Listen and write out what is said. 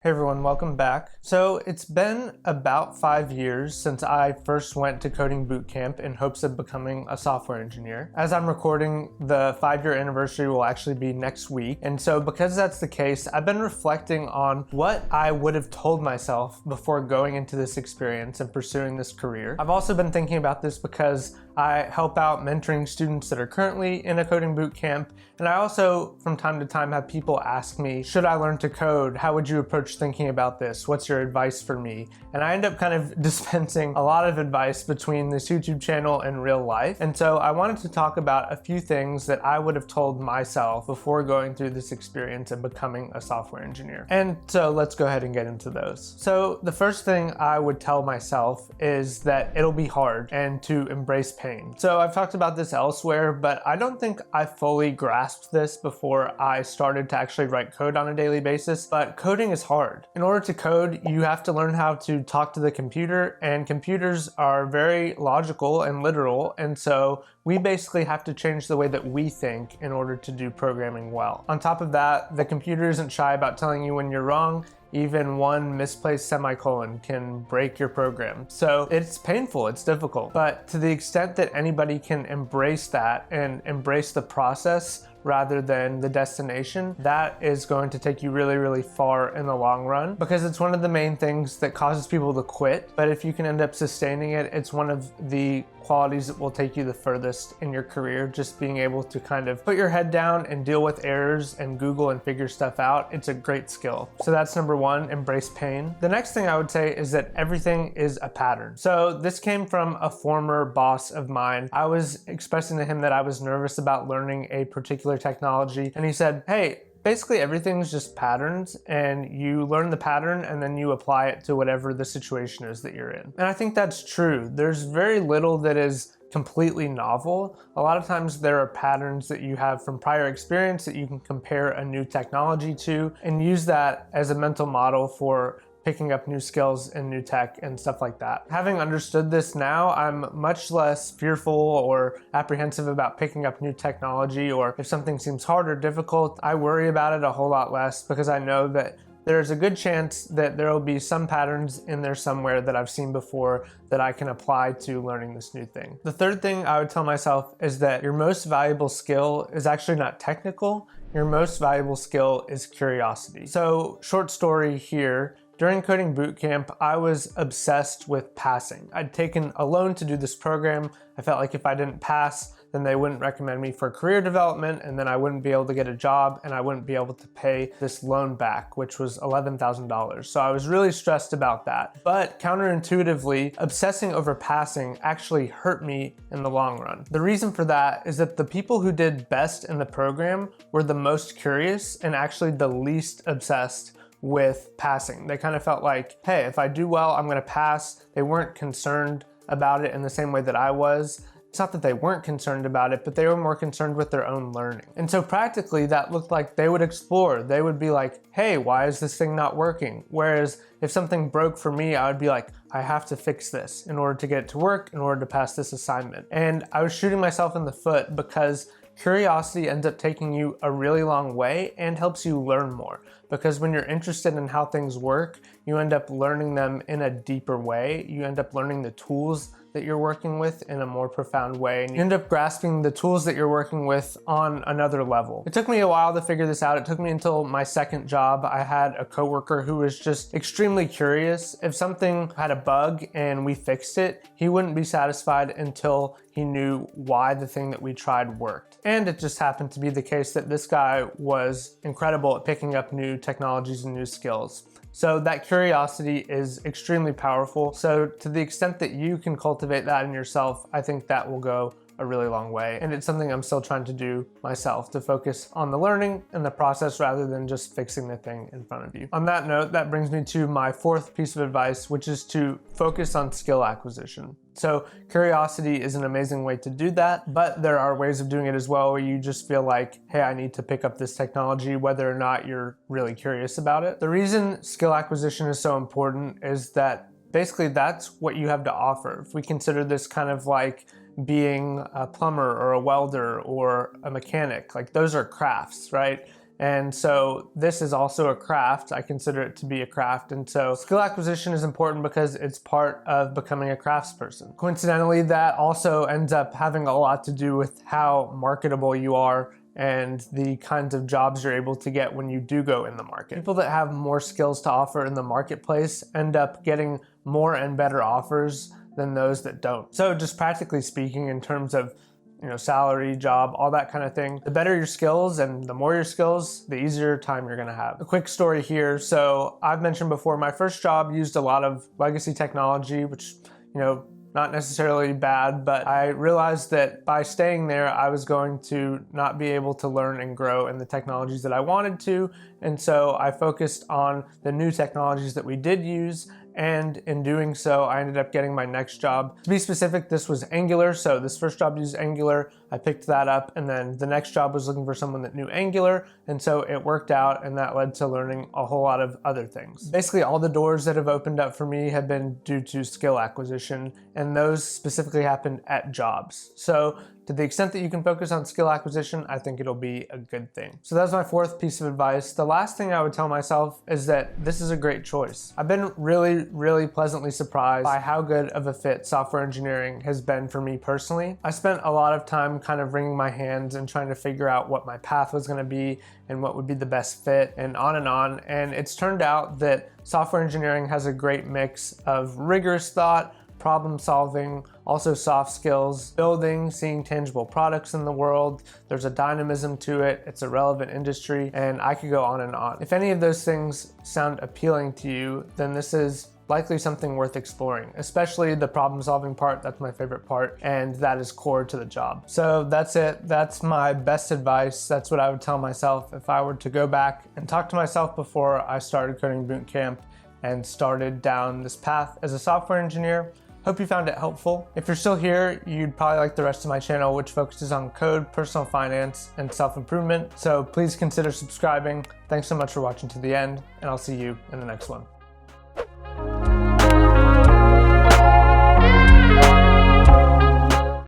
Hey everyone, welcome back. So it's been about 5 years since I first went to coding boot camp in hopes of becoming a software engineer. As I'm recording, the 5-year anniversary will actually be next week. And so because that's the case, I've been reflecting on what I would have told myself before going into this experience and pursuing this career. I've also been thinking about this because I help out mentoring students that are currently in a coding boot camp. And I also, from time to time, have people ask me, should I learn to code? How would you approach thinking about this? What's your advice for me? And I end up kind of dispensing a lot of advice between this YouTube channel and real life. And so I wanted to talk about a few things that I would have told myself before going through this experience and becoming a software engineer. And so let's go ahead and get into those. So the first thing I would tell myself is that it'll be hard and to embrace pain. So I've talked about this elsewhere, but I don't think I fully grasped this before I started to actually write code on a daily basis, but coding is hard. In order to code, you have to learn how to talk to the computer, and computers are very logical and literal, and so we basically have to change the way that we think in order to do programming well. On top of that, the computer isn't shy about telling you when you're wrong. Even one misplaced semicolon can break your program. So it's painful, it's difficult. But to the extent that anybody can embrace that and embrace the process rather than the destination, that is going to take you really, really far in the long run, because it's one of the main things that causes people to quit. But if you can end up sustaining it, it's one of the qualities that will take you the furthest in your career. Just being able to kind of put your head down and deal with errors and Google and figure stuff out, it's a great skill. So that's number one, embrace pain. The next thing I would say is that everything is a pattern. So this came from a former boss of mine. I was expressing to him that I was nervous about learning a particular technology, and he said, hey, basically everything's just patterns, and you learn the pattern and then you apply it to whatever the situation is that you're in. And I think that's true. There's very little that is completely novel. A lot of times there are patterns that you have from prior experience that you can compare a new technology to and use that as a mental model for picking up new skills and new tech and stuff like that. Having understood this now, I'm much less fearful or apprehensive about picking up new technology, or if something seems hard or difficult, I worry about it a whole lot less because I know that there's a good chance that there will be some patterns in there somewhere that I've seen before that I can apply to learning this new thing. The third thing I would tell myself is that your most valuable skill is actually not technical. Your most valuable skill is curiosity. So, short story here. During coding bootcamp, I was obsessed with passing. I'd taken a loan to do this program. I felt like if I didn't pass, then they wouldn't recommend me for career development, and then I wouldn't be able to get a job, and I wouldn't be able to pay this loan back, which was $11,000. So I was really stressed about that. But counterintuitively, obsessing over passing actually hurt me in the long run. The reason for that is that the people who did best in the program were the most curious and actually the least obsessed with passing. They kind of felt like, hey, if I do well, I'm gonna pass. They weren't concerned about it in the same way that I was. It's not that they weren't concerned about it, but they were more concerned with their own learning. And so practically that looked like they would explore. They would be like, hey, why is this thing not working? Whereas if something broke for me, I would be like, I have to fix this in order to get it to work, in order to pass this assignment. And I was shooting myself in the foot because curiosity ends up taking you a really long way and helps you learn more. Because when you're interested in how things work, you end up learning them in a deeper way. You end up learning the tools that you're working with in a more profound way, and you end up grasping the tools that you're working with on another level. It took me a while to figure this out. It took me until my second job. I had a coworker who was just extremely curious. If something had a bug and we fixed it, he wouldn't be satisfied until he knew why the thing that we tried worked. And it just happened to be the case that this guy was incredible at picking up new technologies and new skills. So that curiosity is extremely powerful. So to the extent that you can cultivate that in yourself, I think that will go a really long way. And it's something I'm still trying to do myself, to focus on the learning and the process rather than just fixing the thing in front of you. On that note, that brings me to my fourth piece of advice, which is to focus on skill acquisition. So curiosity is an amazing way to do that, but there are ways of doing it as well where you just feel like, hey, I need to pick up this technology, whether or not you're really curious about it. The reason skill acquisition is so important is that basically that's what you have to offer. If we consider this kind of like being a plumber or a welder or a mechanic, like those are crafts, right? And so this is also a craft. I consider it to be a craft. And so skill acquisition is important because it's part of becoming a craftsperson. Coincidentally, that also ends up having a lot to do with how marketable you are and the kinds of jobs you're able to get when you do go in the market. People that have more skills to offer in the marketplace end up getting more and better offers than those that don't. So just practically speaking, in terms of salary, job, all that kind of thing, the better your skills and the more your skills, the easier time you're gonna have. A quick story here. So I've mentioned before, my first job used a lot of legacy technology, which, not necessarily bad, but I realized that by staying there, I was going to not be able to learn and grow in the technologies that I wanted to. And so I focused on the new technologies that we did use. And in doing so, I ended up getting my next job. To be specific, this was Angular. So this first job used Angular. I picked that up. And then the next job was looking for someone that knew Angular. And so it worked out, and that led to learning a whole lot of other things. Basically, all the doors that have opened up for me have been due to skill acquisition, and those specifically happened at jobs. So to the extent that you can focus on skill acquisition, I think it'll be a good thing. So that's my fourth piece of advice. The last thing I would tell myself is that this is a great choice. I've been really pleasantly surprised by how good of a fit software engineering has been for me personally. I spent a lot of time kind of wringing my hands and trying to figure out what my path was gonna be and what would be the best fit, and on. And it's turned out that software engineering has a great mix of rigorous thought, problem solving, also soft skills, building, seeing tangible products in the world. There's a dynamism to it. It's a relevant industry, and I could go on and on. If any of those things sound appealing to you, then this is likely something worth exploring, especially the problem solving part. That's my favorite part, and that is core to the job. So that's it. That's my best advice. That's what I would tell myself if I were to go back and talk to myself before I started Coding Bootcamp and started down this path as a software engineer. Hope you found it helpful. If you're still here, you'd probably like the rest of my channel, which focuses on code, personal finance, and self-improvement. So please consider subscribing. Thanks so much for watching to the end, and I'll see you in the next one.